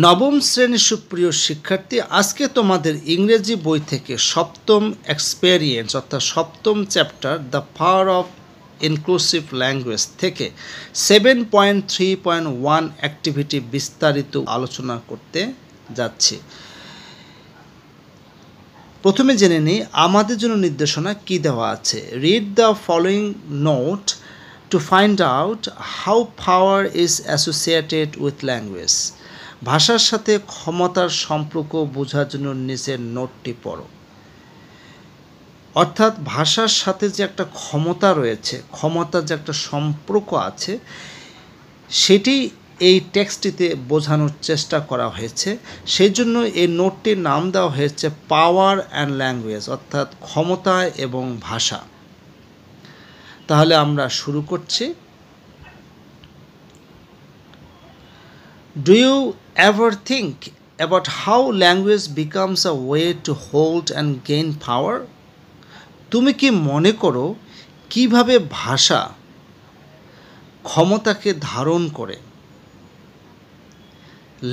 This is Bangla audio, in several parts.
নবম শ্রেণীর সুপ্রিয় শিক্ষার্থী, আজকে তোমাদের ইংরেজি বই থেকে সপ্তম এক্সপেরিয়েন্স অর্থাৎ সপ্তম chapter the power of inclusive language থেকে 7.3.1 অ্যাক্টিভিটি বিস্তারিত আলোচনা করতে যাচ্ছি। প্রথমে জেনে নিই আমাদের জন্য নির্দেশনা কি দেওয়া আছে। Read the following note to find out how power is associated with language. ভাষার সাথে ক্ষমতার সম্পর্ক বোঝার জন্য নিচের নোটটি পড়ো। অর্থাৎ ভাষার সাথে যে একটা ক্ষমতা রয়েছে, ক্ষমতার যে একটা সম্পর্ক আছে, সেটি এই টেক্সটটিতে বোঝানোর চেষ্টা করা হয়েছে। সেই জন্য এই নোটটির নাম দেওয়া হয়েছে পাওয়ার অ্যান্ড ল্যাঙ্গুয়েজ, অর্থাৎ ক্ষমতা এবং ভাষা। তাহলে আমরা শুরু করছি। Do you ever think about how language becomes a way to hold and gain power? তুমি কি মনে করো কিভাবে ভাষা ক্ষমতাকে ধারণ করে?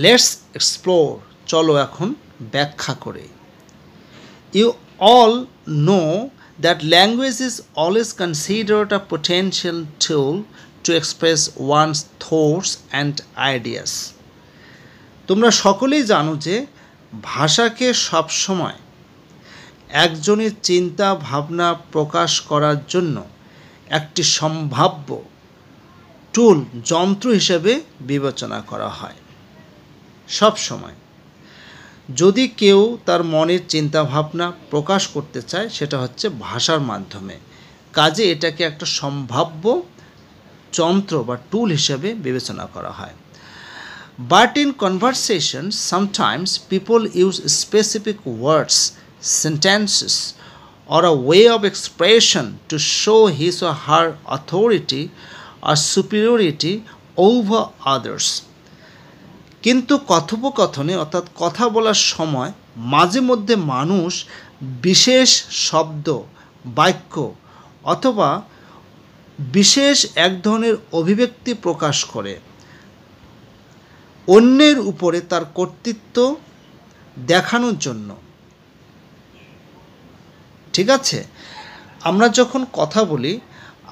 লেটস এক্সপ্লোর, চলো এখন ব্যাখ্যা করে। You all know that language is always considered a potential tool to express one's thoughts and ideas. তোমরা সকলেই জানো যে ভাষাকে সবসময় একজনের চিন্তা ভাবনা প্রকাশ করার জন্য একটি সম্ভাব্য টুল, যন্ত্র হিসেবে বিবেচনা করা হয়। সব সময় যদি কেউ তার মনের চিন্তা ভাবনা প্রকাশ করতে চায়, সেটা হচ্ছে ভাষার মাধ্যমে। কাজে এটাকে একটা সম্ভাব্য যন্ত্র বা টুল হিসেবে বিবেচনা করা হয়। But in conversation, sometimes people use specific words, sentences, or a way of expression to show his or her authority or superiority over others. কিন্তু কথোপকথনে অর্থাৎ কথা বলার সময় মাঝে মধ্যে মানুষ বিশেষ শব্দ, বাক্য অথবা বিশেষ এক ধরনের অভিব্যক্তি প্রকাশ করে অন্যের উপরে তার কর্তৃত্ব দেখানোর জন্য। ঠিক আছে, আমরা যখন কথা বলি,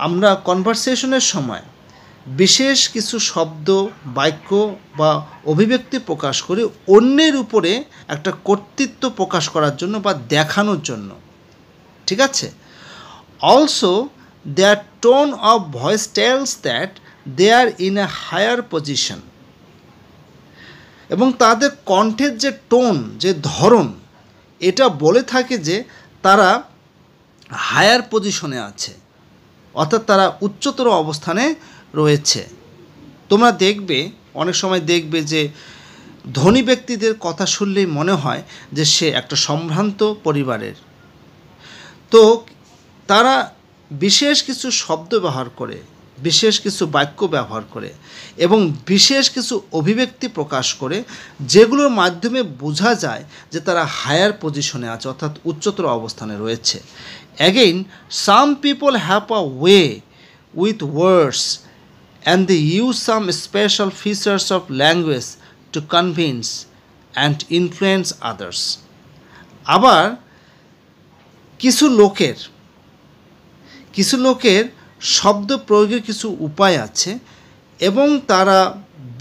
আমরা কনভারসেশনের সময় বিশেষ কিছু শব্দ, বাক্য বা অভিব্যক্তি প্রকাশ করি অন্যের উপরে একটা কর্তৃত্ব প্রকাশ করার জন্য বা দেখানোর জন্য। ঠিক আছে, also their tone of voice tells that they are in a higher position. এবং তাদের কণ্ঠের যে টোন, যে ধরন, এটা বলে থাকে যে তারা হায়ার পজিশনে আছে, অর্থাৎ তারা উচ্চতর অবস্থানে রয়েছে। তোমরা দেখবে, অনেক সময় দেখবে যে ধনী ব্যক্তিদের কথা শুনলেই মনে হয় যে সে একটা সম্ভ্রান্ত পরিবারের। তো তারা বিশেষ কিছু শব্দ ব্যবহার করে, বিশেষ কিছু বাক্য ব্যবহার করে এবং বিশেষ কিছু অভিব্যক্তি প্রকাশ করে, যেগুলোর মাধ্যমে বোঝা যায় যে তারা হায়ার পজিশনে আছে, অর্থাৎ উচ্চতর অবস্থানে রয়েছে। Again, some people have a way with words and they use some special features of language to convince and influence others. আবার কিছু লোকের শব্দ প্রয়োগের কিছু উপায় আছে এবং তারা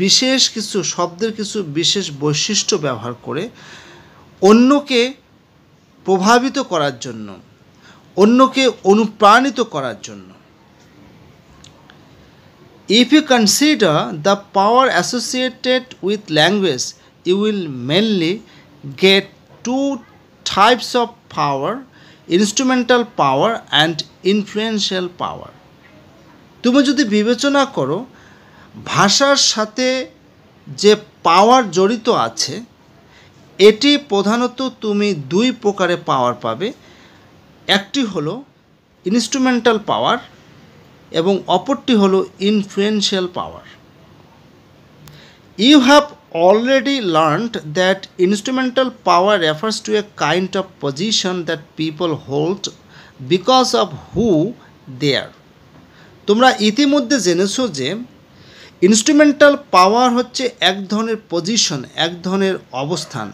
বিশেষ কিছু শব্দের কিছু বিশেষ বৈশিষ্ট্য ব্যবহার করে অন্যকে প্রভাবিত করার জন্য, অন্যকে অনুপ্রাণিত করার জন্য। If you consider the power associated with language, you will mainly get two types of power: instrumental power and influential power. তুমি যদি বিবেচনা করো ভাষার সাথে যে পাওয়ার জড়িত আছে, এটি প্রধানত তুমি দুই প্রকারে পাওয়ার পাবে। একটি হলো ইনস্ট্রুমেন্টাল পাওয়ার এবং অপরটি হলো influential power. You have already learned that instrumental power refers to a kind of position that people hold because of who they are. তোমরা ইতিমধ্যে জেনেছো যে ইনস্ট্রুমেন্টাল পাওয়ার হচ্ছে এক ধরনের পজিশন, এক ধরনের অবস্থান।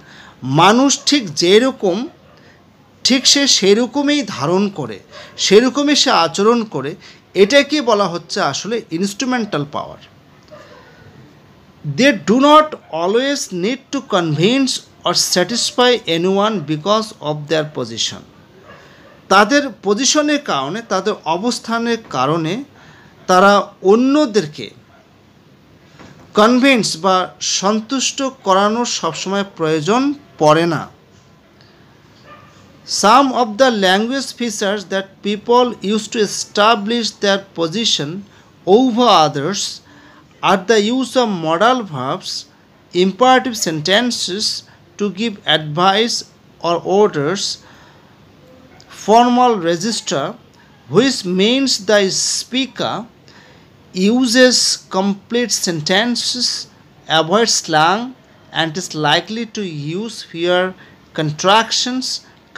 মানুষ ঠিক যেরকম ঠিক সে সেরকমই ধারণ করে, সেরকমই সে আচরণ করে, এটাকে বলা হচ্ছে আসলে instrumental power. They do not always need to convince or satisfy anyone because of their position. তাদের পজিশনের কারণে, তাদের অবস্থানের কারণে তারা অন্যদেরকে কনভিন্স বা সন্তুষ্ট করানোর সবসময় প্রয়োজন পড়ে না। Some of the language features that people use to establish their position over others are the use of modal verbs, imperative sentences to give advice or orders, formal register, which means the speaker uses complete sentences, avoids slang, and is likely to use fewer contractions,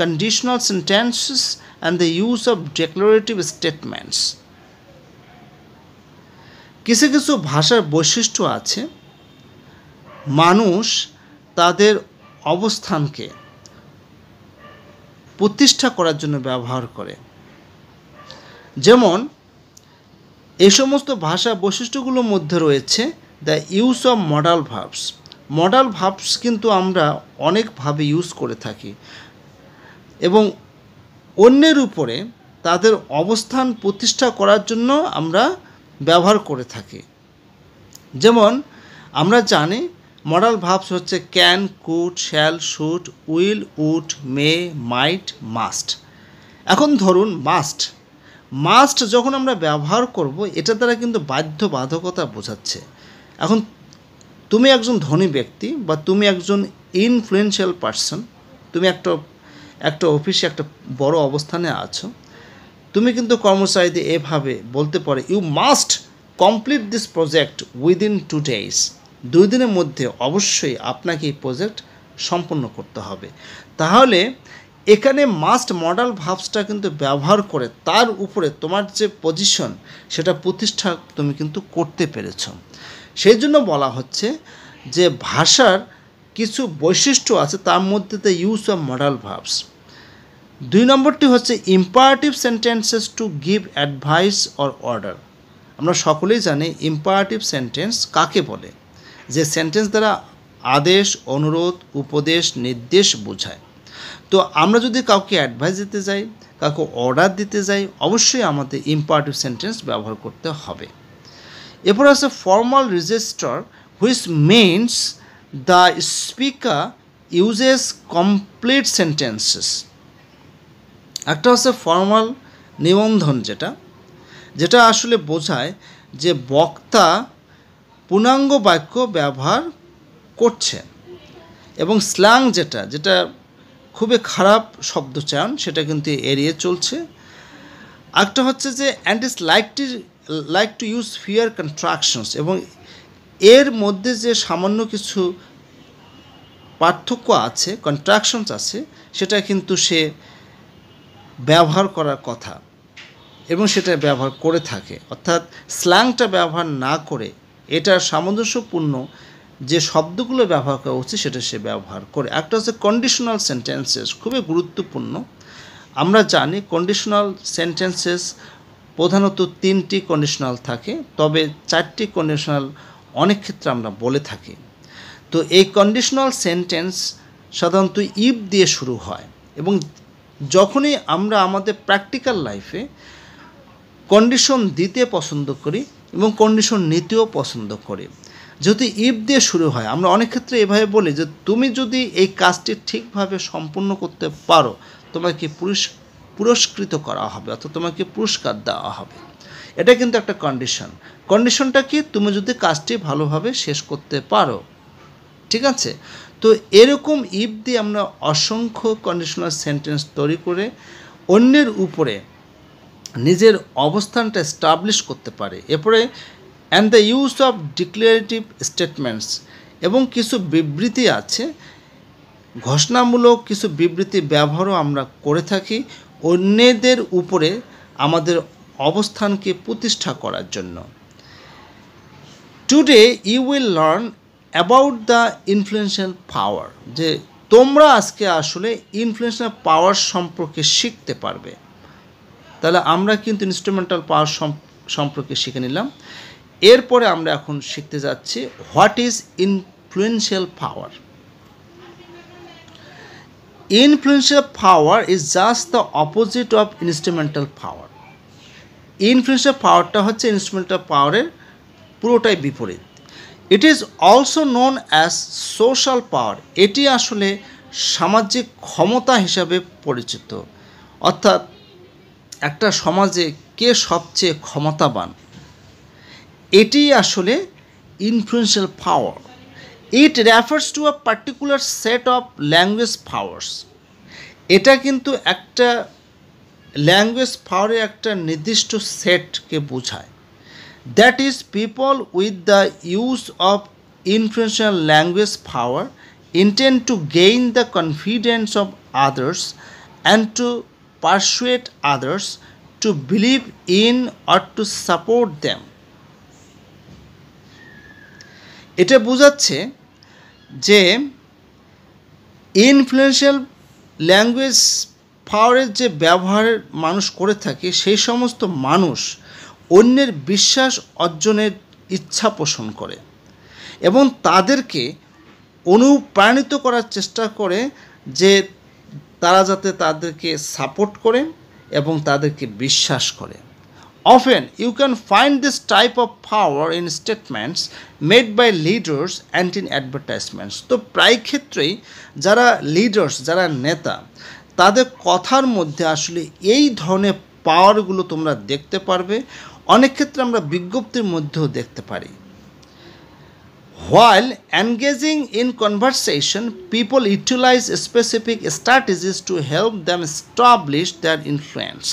conditional sentences, and the use of declarative statements. কিছু কিছু ভাষার বৈশিষ্ট্য আছে, মানুষ তাদের অবস্থানকে প্রতিষ্ঠা করার জন্য ব্যবহার করে। যেমন এই সমস্ত ভাষা বৈশিষ্ট্যগুলোর মধ্যে রয়েছে the use of modal verbs. Modal verbs কিন্তু আমরা অনেকভাবে ইউজ করে থাকি এবং অন্যের উপরে তাদের অবস্থান প্রতিষ্ঠা করার জন্য আমরা ব্যবহার করে থাকি। যেমন আমরা জানি মডাল ভার্বস হচ্ছে can, could, shall, should, will, would, may, might, must. এখন ধরুন মাস্ট যখন আমরা ব্যবহার করব, এটা দ্বারা কিন্তু বাধ্যবাধকতা বোঝাচ্ছে। এখন তুমি একজন ধনী ব্যক্তি বা তুমি একজন ইনফ্লুয়েন্সিয়াল পারসন, তুমি একটা অফিসে একটা বড় অবস্থানে আছো, তুমি কিন্তু কর্মচারীদের এভাবে বলতে পারো, you must complete this project within 2 days। 2 দিনের মধ্যে অবশ্যই আপনাকে এই প্রজেক্ট সম্পন্ন করতে হবে। তাহলে এখানে মাস্ট মডাল ভার্বসটা কিন্তু ব্যবহার করে তার উপরে তোমার যে পজিশন সেটা প্রতিষ্ঠা তুমি কিন্তু করতে পেরেছ। সেই জন্য বলা হচ্ছে যে ভাষার কিছু বৈশিষ্ট্য আছে, তার মধ্যে the use of modal verbs. 2 নম্বরটি হচ্ছে imperative sentences to give advice or order. আমরা সকলেই জানি ইম্পারেটিভ সেন্টেন্স কাকে বলে, যে সেন্টেন্স দ্বারা আদেশ, অনুরোধ, উপদেশ, নির্দেশ বোঝায়। তো আমরা যদি কাউকে অ্যাডভাইস দিতে যাই, কাউকে অর্ডার দিতে যাই, অবশ্যই আমাদের ইম্পারেটিভ সেন্টেন্স ব্যবহার করতে হবে। এরপর আছে formal register, which means the speaker uses complete sentences. একটা হচ্ছে ফর্মাল নিবন্ধন, যেটা আসলে বোঝায় যে বক্তা পূর্ণাঙ্গ বাক্য ব্যবহার করছে। এবং স্ল্যাং যেটা খুবই খারাপ শব্দচয়ন, সেটা কিন্তু এড়িয়ে চলছে। একটা হচ্ছে যে and is like to use fear contractions, এবং এর মধ্যে যে সামান্য কিছু পার্থক্য আছে, কন্ট্রাকশনস আছে, সেটা কিন্তু সে ব্যবহার করার কথা এবং সেটা ব্যবহার করে থাকে। অর্থাৎ স্ল্যাংটা ব্যবহার না করে এটার সামঞ্জস্যপূর্ণ যে শব্দগুলো ব্যবহার করা উচিত সেটা সে ব্যবহার করে। একটা হচ্ছে কন্ডিশনাল সেন্টেন্সেস, খুবই গুরুত্বপূর্ণ। আমরা জানি কন্ডিশনাল সেন্টেন্সেস প্রধানত 3টি কন্ডিশনাল থাকে, তবে 4টি কন্ডিশনাল অনেক ক্ষেত্রে আমরা বলে থাকি। তো এই কন্ডিশনাল সেন্টেন্স সাধারণত ইফ দিয়ে শুরু হয়, এবং যখনই আমরা আমাদের প্র্যাকটিক্যাল লাইফে কন্ডিশন দিতে পছন্দ করি এবং কন্ডিশন নিতেও পছন্দ করি, যদি ইফ দিয়ে শুরু হয়, আমরা অনেক ক্ষেত্রে এভাবে বলি যে তুমি যদি এই কাজটি ঠিকভাবে সম্পূর্ণ করতে পারো, তোমাকে পুরস্কৃত করা হবে, অর্থাৎ তোমাকে পুরস্কার দেওয়া হবে। এটা কিন্তু একটা কন্ডিশনটা কি, তুমি যদি কাজটি ভালোভাবে শেষ করতে পারো, ঠিক আছে। তো এরকম ইফ দিয়ে আমরা অসংখ্য কন্ডিশনাল সেন্টেন্স তৈরি করে অন্যের উপরে নিজের অবস্থানটা এস্টাবলিশ করতে পারে। এরপরে and the use of declarative statements, এবং কিছু বিবৃতি আছে, ঘোষণামূলক কিছু বিবৃতি ব্যবহারও আমরা করে থাকি অন্যদের উপরে আমাদের অবস্থানকে প্রতিষ্ঠা করার জন্য। Today you will learn about the influential power, যে তোমরা আজকে আসলে ইনফ্লুয়েন্সিয়াল পাওয়ার সম্পর্কে শিখতে পারবে। তাহলে আমরা কিন্তু ইনস্ট্রুমেন্টাল পাওয়ার সম্পর্কে শিখে নিলাম। এরপরে আমরা এখন শিখতে যাচ্ছি what is influential power. Influential power is just the opposite of instrumental power. Influential পাওয়ারটা হচ্ছে ইনস্ট্রুমেন্টাল পাওয়ারের পুরোটাই বিপরীত। It is also known as social power. এটি আসলে সামাজিক ক্ষমতা হিসাবে পরিচিত, অর্থাৎ একটা সমাজে কে সবচেয়ে ক্ষমতাবান, এটি আসলে influential power. It refers to a particular set of language powers. এটা কিন্তু একটা ল্যাঙ্গুয়েজ পাওয়ারের একটা নির্দিষ্ট সেটকে বোঝায়। That is people with the use of influential language power intend to gain the confidence of others and to persuade others to believe in or to support them. এটা বোঝাচ্ছে যে ইনফ্লুয়েন্সিয়াল ল্যাঙ্গুয়েজ পাওয়ারের যে ব্যবহার মানুষ করে থাকে, সেই সমস্ত মানুষ অন্যের বিশ্বাস অর্জনের ইচ্ছা পোষণ করে এবং তাদেরকে অনুপ্রাণিত করার চেষ্টা করে যে তারা যাতে তাদেরকে সাপোর্ট করে এবং তাদেরকে বিশ্বাস করে। Often you can find this type of power in statements made by leaders and in advertisements. তো প্রায় ক্ষেত্রেই যারা লিডার্স, যারা নেতা, তাদের কথার মধ্যে আসলে এই ধরনের পাওয়ারগুলো তোমরা দেখতে পারবে। অনেক ক্ষেত্রে আমরা বিজ্ঞপ্তির মধ্যেও দেখতে পারি। While engaging in conversation, people utilize specific strategies to help them establish their influence.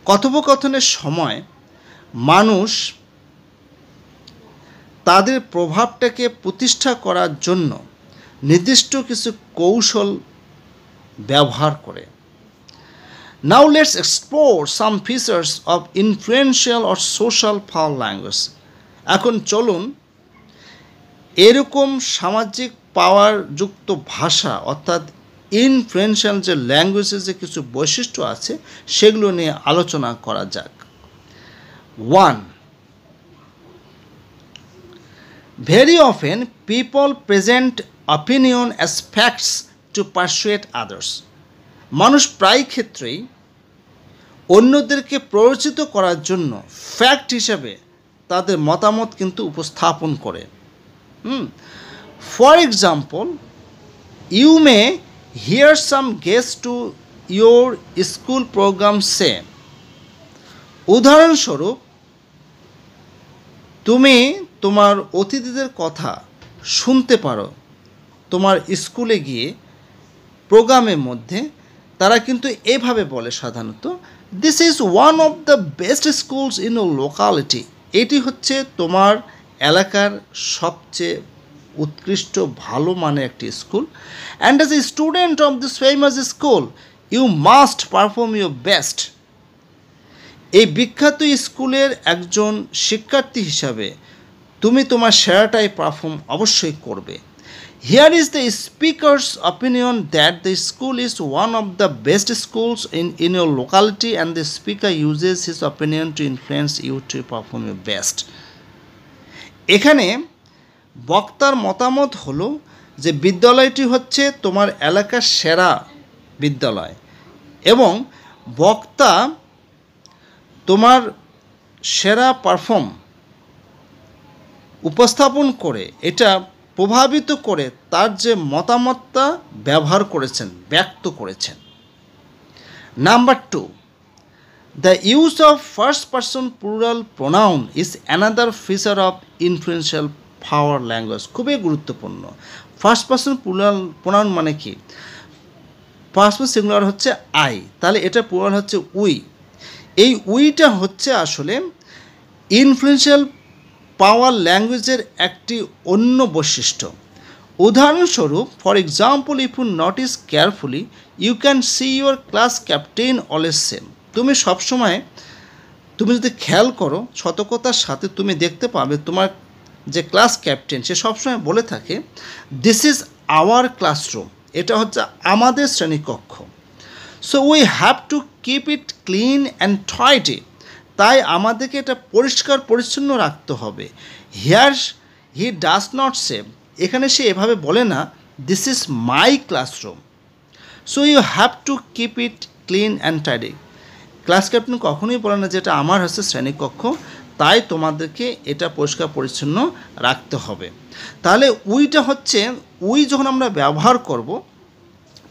কথোপকথনের সময় মানুষ তাদের প্রভাবটাকে প্রতিষ্ঠা করার জন্য নির্দিষ্ট কিছু কৌশল ব্যবহার করে। Now let's explore some features of influential or social power language. এখন চলুন এরকম সামাজিক পাওয়ারযুক্ত ভাষা অর্থাৎ ইনফ্লুয়েন্সিয়াল যে ল্যাঙ্গুয়েজের যে কিছু বৈশিষ্ট্য আছে সেগুলো নিয়ে আলোচনা করা যাক। 1. Very often people present opinion as facts to persuade others. মানুষ প্রায় ক্ষেত্রেই অন্যদেরকে প্ররোচিত করার জন্য ফ্যাক্ট হিসাবে তাদের মতামত কিন্তু উপস্থাপন করে। For example, you may hear some guests to your school program say, উদাহরণস্বরূপ তুমি তোমার অতিথিদের কথা শুনতে পারো তোমার স্কুলে গিয়ে প্রোগ্রামের মধ্যে। তারা কিন্তু এভাবে বলে সাধারণত, this is one of the best schools in your locality. এটি হচ্ছে তোমার এলাকার সবচেয়ে উৎকৃষ্ট ভালো মানের একটি school. And as a student of this famous school you must perform your best. এই বিখ্যাত স্কুলের একজন শিক্ষার্থী হিসাবে তুমি তোমার সেরাটাই পারফর্ম অবশ্যই করবে। Here is the speaker's opinion that the school is one of the best schools in your locality and the speaker uses his opinion to influence you to perform your best. এখানে বক্তার মতামত হলো যে বিদ্যালয়টি হচ্ছে তোমার এলাকার সেরা বিদ্যালয় এবং বক্তা তোমার সেরা পারফর্ম উপস্থাপন করে এটা প্রভাবিত করে তার যে মতামতটা ব্যবহার করেছেন, ব্যক্ত করেছেন। Number 2, the use of first person plural pronoun is another feature of influential power language. খুবই গুরুত্বপূর্ণ। ফার্স্ট পারসন প্লুরাল প্রোনাউন মানে কি? ফার্স্ট পারসন সিঙ্গুলার হচ্ছে আই, তাহলে এটা প্লুরাল হচ্ছে উই। এই উইটা হচ্ছে আসলে ইনফ্লুয়েন্সিয়াল পাওয়ার ল্যাঙ্গুয়েজের একটি অন্য বৈশিষ্ট্য। উদাহরণস্বরূপ, for example, if you notice carefully you can see your class captain always same. তুমি সবসময়, তুমি যদি খেয়াল করো সতর্কতার সাথে, তুমি দেখতে পাবে তোমার যে ক্লাস ক্যাপ্টেন সে সবসময় বলে থাকে দিস ইজ আওয়ার ক্লাসরুম, এটা হচ্ছে আমাদের শ্রেণীকক্ষ। So we have to keep it clean and tidy, তাই আমাদেরকে এটা পরিষ্কার পরিচ্ছন্ন রাখতে হবে। Here he does not say, এখানে সে এভাবে বলে না this is my classroom, so you have to keep it clean and tidy. Class captain কখনোই বলে না যে এটা আমার হচ্ছে শ্রেণীকক্ষ, তাই তোমাদেরকে এটা পরিষ্কার পরিচ্ছন্ন রাখতে হবে। তাহলে উইটা হচ্ছে, উই যখন আমরা ব্যবহার করব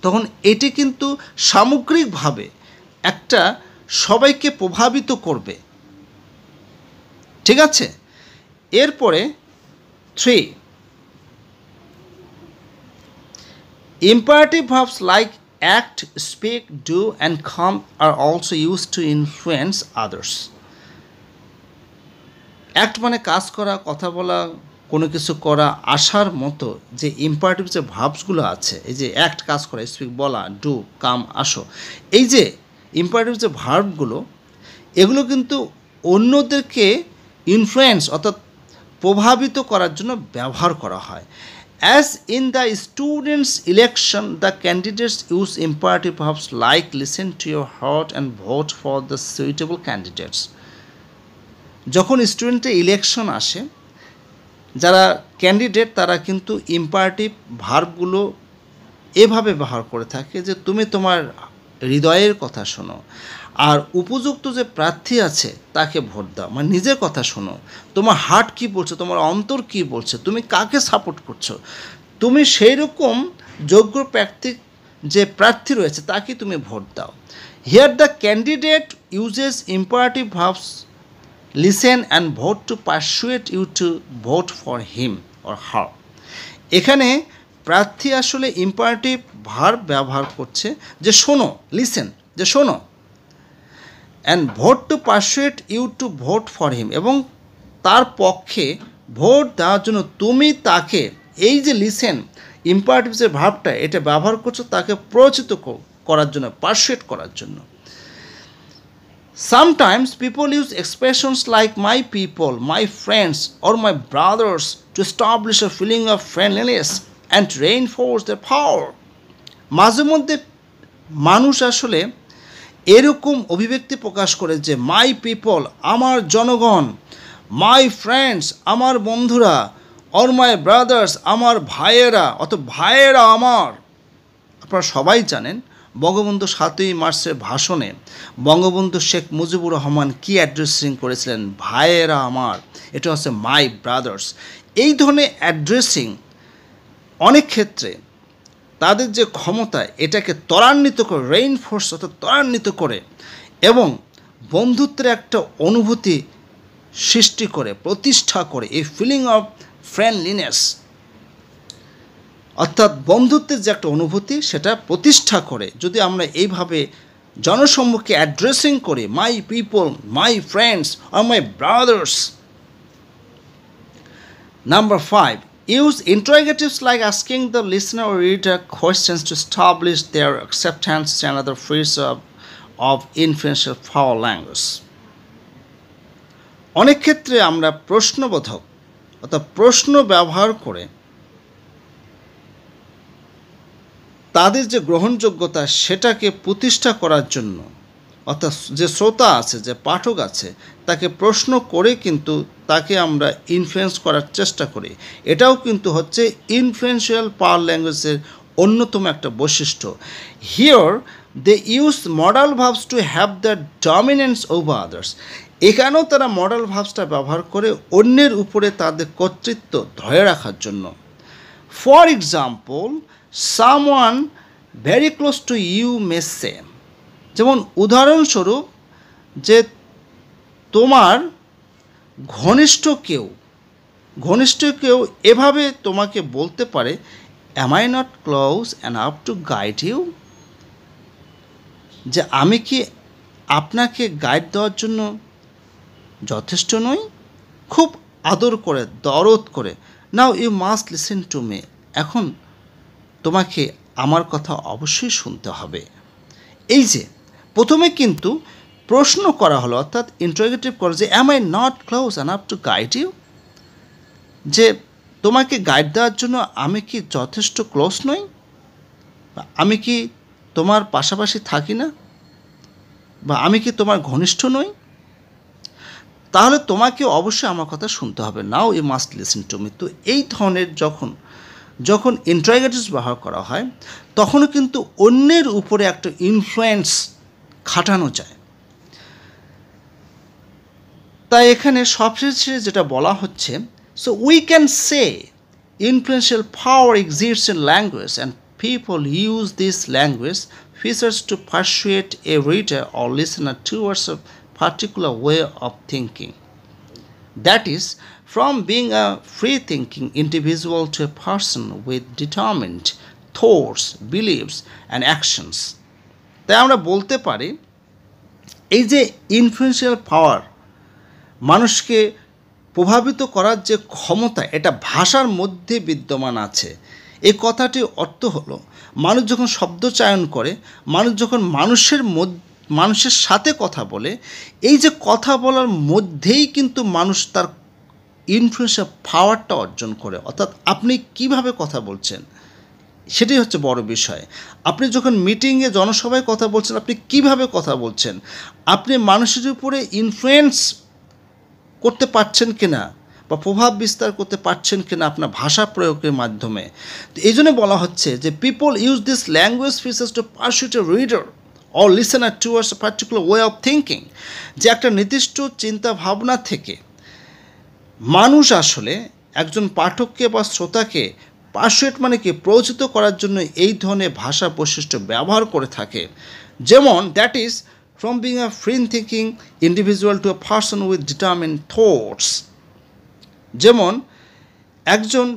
তখন এটি কিন্তু সামগ্রিকভাবে একটা সবাইকে প্রভাবিত করবে, ঠিক আছে। এরপরে 3, imperative verbs like act, speak, do and come are also used to influence others. Act মানে কাজ করা, কথা বলা, কোনো কিছু করা, আসার মতো যে ইম্পারেটিভ যে ভার্বসগুলো আছে, এই যে অ্যাক্ট কাজ করা, স্পিক বলা, ডু কাম আসো, এই যে ইম্পারেটিভ যে ভার্বগুলো এগুলো কিন্তু অন্যদেরকে ইনফ্লুয়েন্স অর্থাৎ প্রভাবিত করার জন্য ব্যবহার করা হয়। As in the students' election, the candidates use imperative verbs like listen to your heart and vote for the suitable candidates. যখন স্টুডেন্টের ইলেকশন আসে, যারা ক্যান্ডিডেট তারা কিন্তু ইম্পারেটিভ ভার্বগুলো এভাবে ব্যবহার করে থাকে যে তুমি তোমার হৃদয়ের কথা শোনো, আর উপযুক্ত যে প্রার্থী আছে তাকে ভোট দাও, মানে নিজের কথা শোনো, তোমার হার্ট কী বলছে, তোমার অন্তর কী বলছে, তুমি কাকে সাপোর্ট করছো, তুমি সেই রকম যোগ্য প্রার্থী রয়েছে তাকে তুমি ভোট দাও। Here the candidate uses imperative verbs listen and vote to persuade you to vote for him or her. এখানে প্রার্থী আসলে ইম্পারেটিভ ভার্ব ব্যবহার করছে যে শোনো, লিসেন, যে শোনো, and vote to persuade you to vote for him, এবং তার পক্ষে ভোট দেওয়ার জন্য তুমি তাকে, এই যে লিসেন ইম্পারেটিভ যে ভার্বটা এটা ব্যবহার করছো তাকে প্ররোচিত করার জন্য, পারসুয়েট করার জন্য। Sometimes people use expressions like my people, my friends or my brothers to establish a feeling of friendliness and reinforce their power. মাঝে মধ্যে মানুষ আসলে এরকম অভিব্যক্তি প্রকাশ করে যে মাই পিপল আমার জনগণ, মাই ফ্রেন্ডস আমার বন্ধুরা, অর মাই ব্রাদার্স আমার ভাইয়েরা, ভাইয়েরা আমার। আপনারা সবাই জানেন বঙ্গবন্ধু 7ই মার্চের ভাষণে বঙ্গবন্ধু শেখ মুজিবুর রহমান কী অ্যাড্রেসিং করেছিলেন, ভাইয়েরা আমার, এটা হচ্ছে মাই ব্রাদার্স। এই ধরনের অ্যাড্রেসিং অনেক ক্ষেত্রে তাদের যে ক্ষমতা এটাকে ত্বরান্বিত করে, রেইনফোর্স অর্থাৎ ত্বরান্বিত করে এবং বন্ধুত্বের একটা অনুভূতি সৃষ্টি করে, প্রতিষ্ঠা করে, এই ফিলিং অফ ফ্রেন্ডলিনেস অর্থাৎ বন্ধুত্বের যে একটা অনুভূতি সেটা প্রতিষ্ঠা করে। যদি আমরা এইভাবে জনসম্মুখে অ্যাড্রেসিং করি মাই পিপল, মাই ফ্রেন্ডস আর my brothers. Number 5, use interrogatives like asking the listener or reader questions to establish their acceptance to another phrase of influential foul language. অনেক ক্ষেত্রে আমরা প্রশ্নবোধক অর্থাৎ প্রশ্ন ব্যবহার করে তাদের যে গ্রহণযোগ্যতা সেটাকে প্রতিষ্ঠা করার জন্য, অর্থাৎ যে শ্রোতা আছে, যে পাঠক আছে, তাকে প্রশ্ন করে কিন্তু তাকে আমরা ইনফ্লুয়েন্স করার চেষ্টা করি। এটাও কিন্তু হচ্ছে ইনফ্লুয়েন্সিয়াল পাওয়ার ল্যাঙ্গুয়েজের অন্যতম একটা বৈশিষ্ট্য। Here they use modal verbs to have the dominance over others. এখানেও তারা মডাল ভার্বসটা ব্যবহার করে অন্যের উপরে তাদের কর্তৃত্ব ধরে রাখার জন্য। For example, someone very close to you may say, যেমন উদাহরণস্বরূপ যে তোমার ঘনিষ্ঠ কেউ এভাবে তোমাকে বলতে পারে am I not close enough to guide you, যে আমি কি আপনাকে গাইড দেওয়ার জন্য যথেষ্ট নই, খুব আদর করে, দরদ করে। Now you must listen to me, এখন তোমাকে আমার কথা অবশ্যই শুনতে হবে। এই যে প্রথমে কিন্তু প্রশ্ন করা হলো অর্থাৎ ইন্টারোগেটিভ করা যে am I not close enough to guide you, যে তোমাকে গাইড দেওয়ার জন্য আমি কি যথেষ্ট ক্লোজ নই? আমি কি তোমার পাশাপাশি থাকি না? বা আমি কি তোমার ঘনিষ্ঠ নই? তাহলে তোমাকে অবশ্যই আমার কথা শুনতে হবে। Now you must listen to me. তো এই ধরনের যখন ইন্টারোগেটিভস ব্যবহার করা হয়, তখনও কিন্তু অন্যের উপরে একটা ইনফ্লুয়েন্স খাটানো যায়। তাই এখানে সবশেষে যেটা বলা হচ্ছে, so we can say influential power exists in language and people use this language features to persuade a reader or listener towards a particular way of thinking. That is, from being a free-thinking individual to a person with determined thoughts, beliefs, and actions. তাই আমরা বলতে পারি এই যে ইনফ্লুয়েন্সিয়াল পাওয়ার, মানুষকে প্রভাবিত করার যে ক্ষমতা, এটা ভাষার মধ্যে বিদ্যমান আছে। এই কথাটির অর্থ হলো, মানুষ যখন শব্দ চয়ন করে, মানুষ যখন মানুষের সাথে কথা বলে, এই যে কথা বলার মধ্যেই কিন্তু মানুষ তার ইনফ্লুয়েন্সিয়াল পাওয়ারটা অর্জন করে। অর্থাৎ আপনি কিভাবে কথা বলছেন সেটাই হচ্ছে বড় বিষয়। আপনি যখন মিটিংয়ে জনসভায় কথা বলছেন, আপনি কিভাবে কথা বলছেন, আপনি মানুষের উপরে ইনফ্লুয়েন্স করতে পারছেন কিনা বা প্রভাব বিস্তার করতে পারছেন কিনা আপনার ভাষা প্রয়োগের মাধ্যমে। তো এই জন্য বলা হচ্ছে যে people use this language features to persuade a reader or listener towards a particular way of thinking. যে একটা নির্দিষ্ট চিন্তা ভাবনা থেকে মানুষ আসলে একজন পাঠককে বা শ্রোতাকে পারসুয়েট মানে কি প্ররোচিত করার জন্য এই ধরনের ভাষা বৈশিষ্ট্য ব্যবহার করে থাকে। যেমন that is from being a free-thinking individual to a person with determined thoughts. যেমন একজন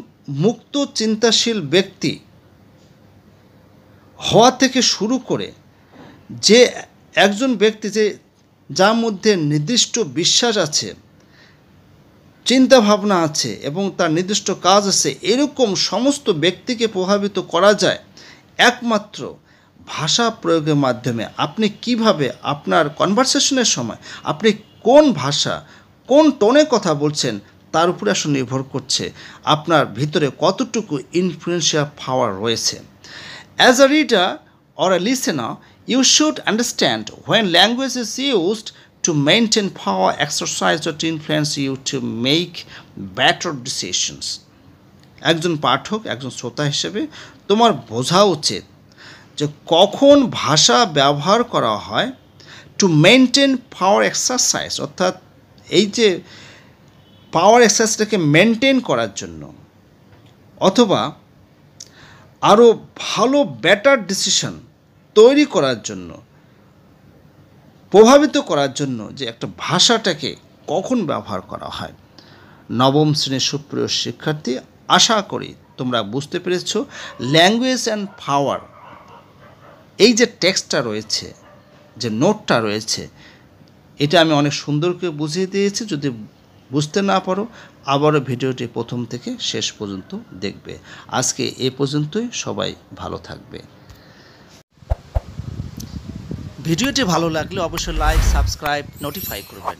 মুক্ত চিন্তাশীল ব্যক্তি হওয়া থেকে শুরু করে যে একজন ব্যক্তি যার মধ্যে নির্দিষ্ট বিশ্বাস আছে, চিন্তা ভাবনা আছে এবং তার নির্দিষ্ট কাজ আছে, এরকম সমস্ত ব্যক্তিকে প্রভাবিত করা যায় একমাত্র ভাষা প্রয়োগের মাধ্যমে। আপনি কিভাবে আপনার কনভারসেশনের সময় আপনি কোন ভাষা, কোন টোনে কথা বলছেন, তার উপরে আসলে নির্ভর করছে আপনার ভিতরে কতটুকু ইনফ্লুয়েন্সিয়াল পাওয়ার রয়েছে। As a reader or a listener, you should understand when language is used to maintain power, exercise or to influence you to make better decisions. একজন পাঠক, একজন শ্রোতা হিসেবে তোমার বোঝা উচিত যে কখন ভাষা ব্যবহার করা হয় টু মেনটেন পাওয়ার এক্সারসাইজ, অর্থাৎ এই যে পাওয়ার এক্সারসাইজটাকে মেনটেন করার জন্য, অথবা আরও ভালো বেটার ডিসিশন তৈরি করার জন্য, প্রভাবিত করার জন্য যে একটা ভাষাটাকে কখন ব্যবহার করা হয়। নবম শ্রেণীর সুপ্রিয় শিক্ষার্থী, আশা করি তোমরা বুঝতে পেরেছ ল্যাঙ্গুয়েজ অ্যান্ড পাওয়ার, এই যে টেক্সটটা রয়েছে, যে নোটটা রয়েছে, এটা আমি অনেক সুন্দর করে বুঝিয়ে দিয়েছি। যদি বুঝতে না পারো, আবারও ভিডিওটি প্রথম থেকে শেষ পর্যন্ত দেখবে। আজকে এ পর্যন্তই, সবাই ভালো থাকবে। ভিডিওটি ভালো লাগলে অবশ্যই লাইক, সাবস্ক্রাইব, নোটিফাই করবেন।